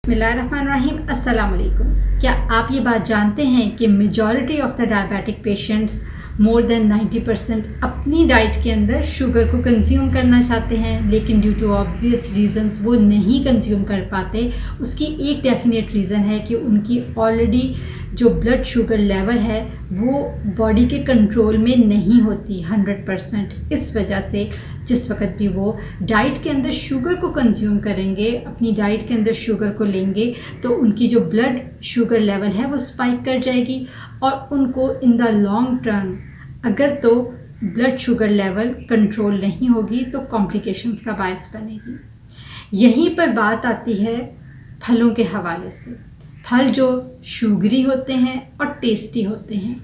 बिस्मिल्लाहिर्रहमानिर्रहीम। अस्सलाम वालेकुम। क्या आप ये बात जानते हैं कि majority of the diabetic patients more than 90% अपनी डाइट के अंदर शुगर को कंज्यूम करना चाहते हैं, लेकिन ड्यू टू ऑब्वियस रीजंस वो नहीं कंज्यूम कर पाते। उसकी एक डेफिनेट रीज़न है कि उनकी ऑलरेडी जो ब्लड शुगर लेवल है वो बॉडी के कंट्रोल में नहीं होती 100%। इस वजह से जिस वक्त भी वो डाइट के अंदर शुगर को कंज्यूम करेंगे, अपनी डाइट के अंदर शुगर को लेंगे, तो उनकी जो ब्लड शुगर लेवल है वो स्पाइक कर जाएगी और उनको इन द लॉन्ग टर्म अगर तो ब्लड शुगर लेवल कंट्रोल नहीं होगी तो कॉम्प्लिकेशंस का बायस बनेगी। यहीं पर बात आती है फलों के हवाले से। फल जो शुगरी होते हैं और टेस्टी होते हैं,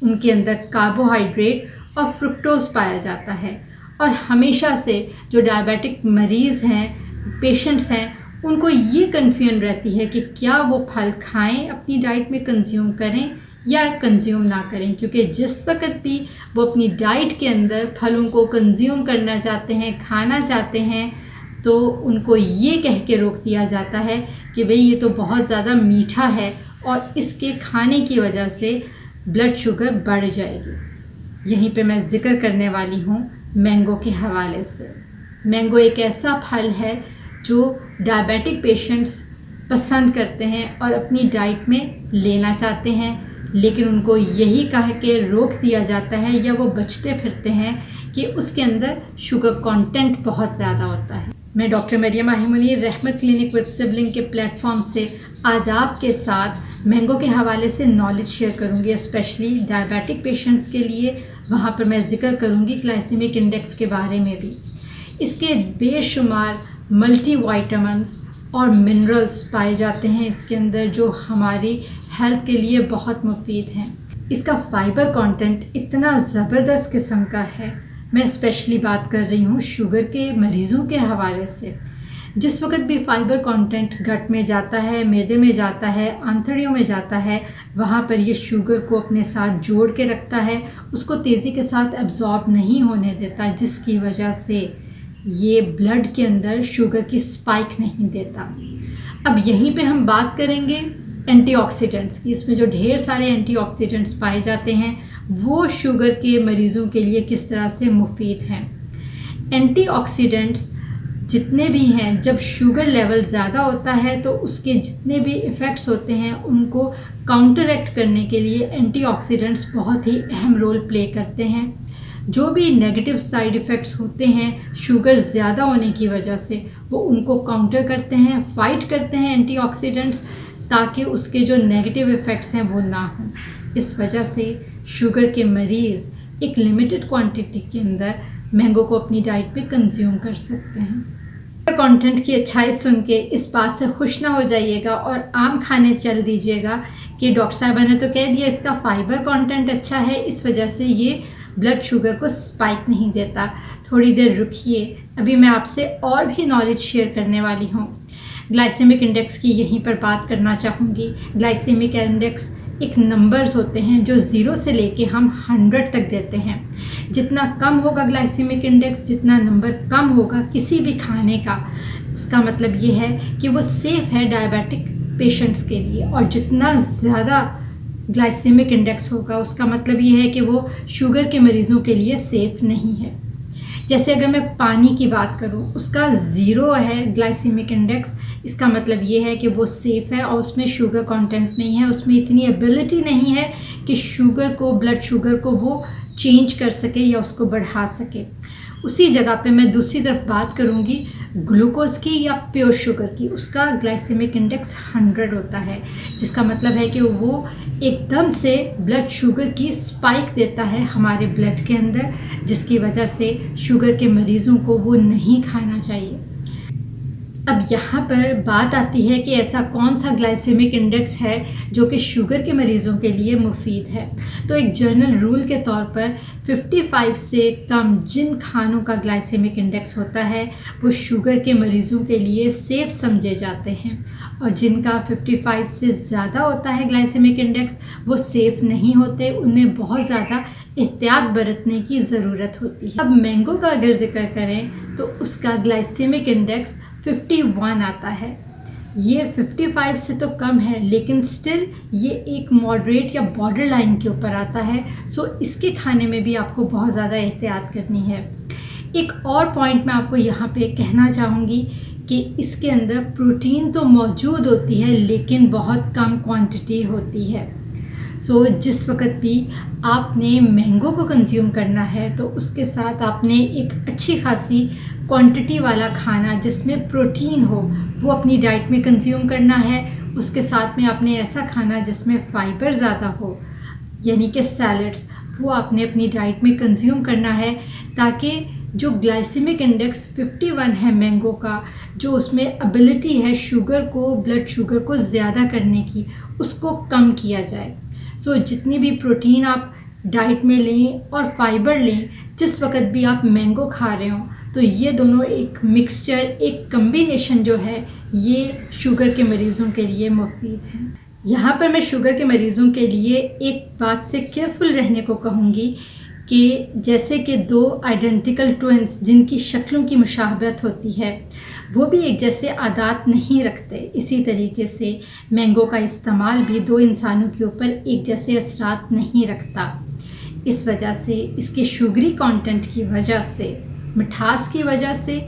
उनके अंदर कार्बोहाइड्रेट और फ्रुक्टोज पाया जाता है और हमेशा से जो डायबिटिक मरीज़ हैं, पेशेंट्स हैं, उनको ये कन्फ्यूजन रहती है कि क्या वो फल खाएं, अपनी डाइट में कंज्यूम करें या कंज्यूम ना करें, क्योंकि जिस वक्त भी वो अपनी डाइट के अंदर फलों को कंज्यूम करना चाहते हैं, खाना चाहते हैं, तो उनको ये कह के रोक दिया जाता है कि भाई ये तो बहुत ज़्यादा मीठा है और इसके खाने की वजह से ब्लड शुगर बढ़ जाएगी। यहीं पे मैं ज़िक्र करने वाली हूँ मैंगो के हवाले से। मैंगो एक ऐसा फल है जो डायबिटिक पेशेंट्स पसंद करते हैं और अपनी डाइट में लेना चाहते हैं, लेकिन उनको यही कह के रोक दिया जाता है या वो बचते फिरते हैं कि उसके अंदर शुगर कंटेंट बहुत ज़्यादा होता है। मैं डॉक्टर मरियम आहिमुनी रहमत क्लिनिक विद सिबलिंग के प्लेटफॉर्म से आज आपके साथ मैंगो के हवाले से नॉलेज शेयर करूंगी, स्पेशली डायबिटिक पेशेंट्स के लिए। वहाँ पर मैं ज़िक्र करूंगी ग्लाइसेमिक इंडेक्स के बारे में भी। इसके बेशुमार मल्टीविटामिन्स और मिनरल्स पाए जाते हैं इसके अंदर, जो हमारी हेल्थ के लिए बहुत मुफीद हैं। इसका फाइबर कंटेंट इतना ज़बरदस्त किस्म का है। मैं स्पेशली बात कर रही हूँ शुगर के मरीज़ों के हवाले से। जिस वक्त भी फाइबर कंटेंट गट में जाता है, मैदे में जाता है, आंतड़ियों में जाता है, वहाँ पर ये शुगर को अपने साथ जोड़ के रखता है, उसको तेज़ी के साथ एब्जॉर्ब नहीं होने देता, जिसकी वजह से ये ब्लड के अंदर शुगर की स्पाइक नहीं देता। अब यहीं पे हम बात करेंगे एंटीऑक्सीडेंट्स की। इसमें जो ढेर सारे एंटीऑक्सीडेंट्स पाए जाते हैं वो शुगर के मरीज़ों के लिए किस तरह से मुफीद हैं। एंटीऑक्सीडेंट्स जितने भी हैं, जब शुगर लेवल ज़्यादा होता है तो उसके जितने भी इफ़ेक्ट्स होते हैं उनको काउंटरएक्ट करने के लिए एंटीऑक्सीडेंट्स बहुत ही अहम रोल प्ले करते हैं। जो भी नेगेटिव साइड इफ़ेक्ट्स होते हैं शुगर ज़्यादा होने की वजह से, वो उनको काउंटर करते हैं, फाइट करते हैं एंटीऑक्सीडेंट्स, ताकि उसके जो नेगेटिव इफ़ेक्ट्स हैं वो ना हों। इस वजह से शुगर के मरीज़ एक लिमिटेड क्वांटिटी के अंदर मैंगो को अपनी डाइट पे कंज्यूम कर सकते हैं। कंटेंट की अच्छाई सुन के इस बात से खुश ना हो जाइएगा और आम खाने चल दीजिएगा कि डॉक्टर साहबा ने तो कह दिया इसका फाइबर कंटेंट अच्छा है, इस वजह से ये ब्लड शुगर को स्पाइक नहीं देता। थोड़ी देर रुकिए, अभी मैं आपसे और भी नॉलेज शेयर करने वाली हूँ। ग्लाइसेमिक इंडेक्स की यहीं पर बात करना चाहूँगी। ग्लाइसेमिक इंडेक्स एक नंबर्स होते हैं जो 0 से लेके हम 100 तक देते हैं। जितना कम होगा ग्लाइसेमिक इंडेक्स, जितना नंबर कम होगा किसी भी खाने का, उसका मतलब ये है कि वो सेफ़ है डायबिटिक पेशेंट्स के लिए, और जितना ज़्यादा ग्लाइसेमिक इंडेक्स होगा उसका मतलब ये है कि वो शुगर के मरीज़ों के लिए सेफ़ नहीं है। जैसे अगर मैं पानी की बात करूं, उसका 0 है ग्लाइसेमिक इंडेक्स, इसका मतलब ये है कि वो सेफ़ है और उसमें शुगर कंटेंट नहीं है, उसमें इतनी एबिलिटी नहीं है कि शुगर को, ब्लड शुगर को वो चेंज कर सके या उसको बढ़ा सके। उसी जगह पे मैं दूसरी तरफ बात करूँगी ग्लूकोज की या प्योर शुगर की। उसका ग्लाइसेमिक इंडेक्स 100 होता है, जिसका मतलब है कि वो एकदम से ब्लड शुगर की स्पाइक देता है हमारे ब्लड के अंदर, जिसकी वजह से शुगर के मरीज़ों को वो नहीं खाना चाहिए। अब यहाँ पर बात आती है कि ऐसा कौन सा ग्लाइसेमिक इंडेक्स है जो कि शुगर के मरीज़ों के लिए मुफीद है। तो एक जनरल रूल के तौर पर 55 से कम जिन खानों का ग्लाइसेमिक इंडेक्स होता है वो शुगर के मरीज़ों के लिए सेफ़ समझे जाते हैं, और जिनका 55 से ज़्यादा होता है ग्लाइसेमिक इंडेक्स वो सेफ़ नहीं होते, उनमें बहुत ज़्यादा एहतियात बरतने की ज़रूरत होती है। अब मैंगो का अगर जिक्र करें तो उसका ग्लाइसेमिक इंडेक्स 51 आता है। ये 55 से तो कम है, लेकिन स्टिल ये एक मॉडरेट या बॉर्डर लाइन के ऊपर आता है। सो इसके खाने में भी आपको बहुत ज़्यादा एहतियात करनी है। एक और पॉइंट मैं आपको यहाँ पे कहना चाहूँगी कि इसके अंदर प्रोटीन तो मौजूद होती है, लेकिन बहुत कम क्वांटिटी होती है। सो जिस वक्त भी आपने मैंगो को कंज्यूम करना है तो उसके साथ आपने एक अच्छी खासी क्वांटिटी वाला खाना जिसमें प्रोटीन हो वो अपनी डाइट में कंज्यूम करना है। उसके साथ में आपने ऐसा खाना जिसमें फ़ाइबर ज़्यादा हो, यानी कि सैलड्स, वो आपने अपनी डाइट में कंज्यूम करना है, ताकि जो ग्लाइसेमिक इंडेक्स 51 है मैंगो का, जो उसमें एबिलिटी है शुगर को, ब्लड शुगर को ज़्यादा करने की, उसको कम किया जाए। सो जितनी भी प्रोटीन आप डाइट में लें और फाइबर लें, जिस वक्त भी आप मैंगो खा रहे हो, तो ये दोनों एक मिक्सचर, एक कम्बिनेशन जो है, ये शुगर के मरीज़ों के लिए मुफीद है। यहाँ पर मैं शुगर के मरीज़ों के लिए एक बात से केयरफुल रहने को कहूँगी कि जैसे कि दो आइडेंटिकल ट्विंस जिनकी शक्लों की मुशाबहत होती है, वो भी एक जैसे आदात नहीं रखते। इसी तरीके से मैंगो का इस्तेमाल भी दो इंसानों के ऊपर एक जैसे असरात नहीं रखता। इस वजह से, इसके शुगरी कंटेंट की वजह से, मिठास की वजह से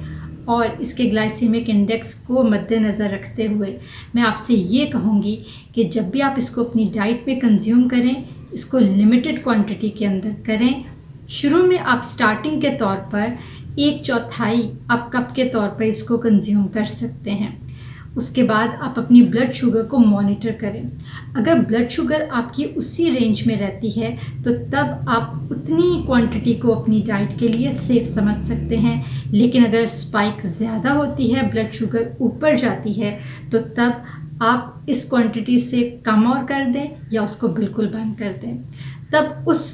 और इसके ग्लाइसेमिक इंडेक्स को मद्देनज़र रखते हुए मैं आपसे ये कहूँगी कि जब भी आप इसको अपनी डाइट में कंज्यूम करें, इसको लिमिटेड क्वांटिटी के अंदर करें। शुरू में आप स्टार्टिंग के तौर पर 1/4 आप कप के तौर पर इसको कंज्यूम कर सकते हैं। उसके बाद आप अपनी ब्लड शुगर को मॉनिटर करें। अगर ब्लड शुगर आपकी उसी रेंज में रहती है तो तब आप उतनी क्वांटिटी को अपनी डाइट के लिए सेफ समझ सकते हैं। लेकिन अगर स्पाइक ज़्यादा होती है, ब्लड शुगर ऊपर जाती है, तो तब आप इस क्वांटिटी से कम और कर दें या उसको बिल्कुल बंद कर दें। तब उस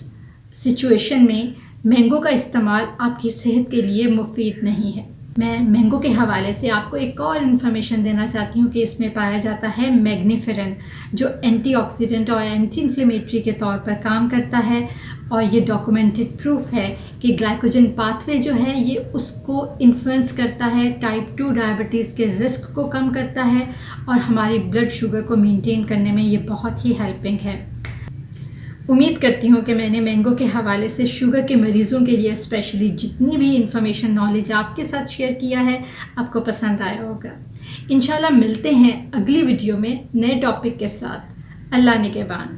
सिचुएशन में मैंगो का इस्तेमाल आपकी सेहत के लिए मुफीद नहीं है। मैं मैंगो के हवाले से आपको एक और इन्फॉर्मेशन देना चाहती हूँ कि इसमें पाया जाता है मैग्नीफेरन, जो एंटीऑक्सीडेंट और एंटी इन्फ्लेमेटरी के तौर पर काम करता है। और ये डॉक्यूमेंटेड प्रूफ है कि ग्लाइकोजन पाथवे जो है ये उसको इन्फ्लुएंस करता है, टाइप 2 डायबिटीज़ के रिस्क को कम करता है और हमारी ब्लड शुगर को मेंटेन करने में ये बहुत ही हेल्पिंग है। उम्मीद करती हूँ कि मैंने मैंगो के हवाले से शुगर के मरीज़ों के लिए स्पेशली जितनी भी इंफॉर्मेशन, नॉलेज आपके साथ शेयर किया है, आपको पसंद आया होगा। इंशाल्लाह मिलते हैं अगली वीडियो में नए टॉपिक के साथ। अल्लाह निगहबान।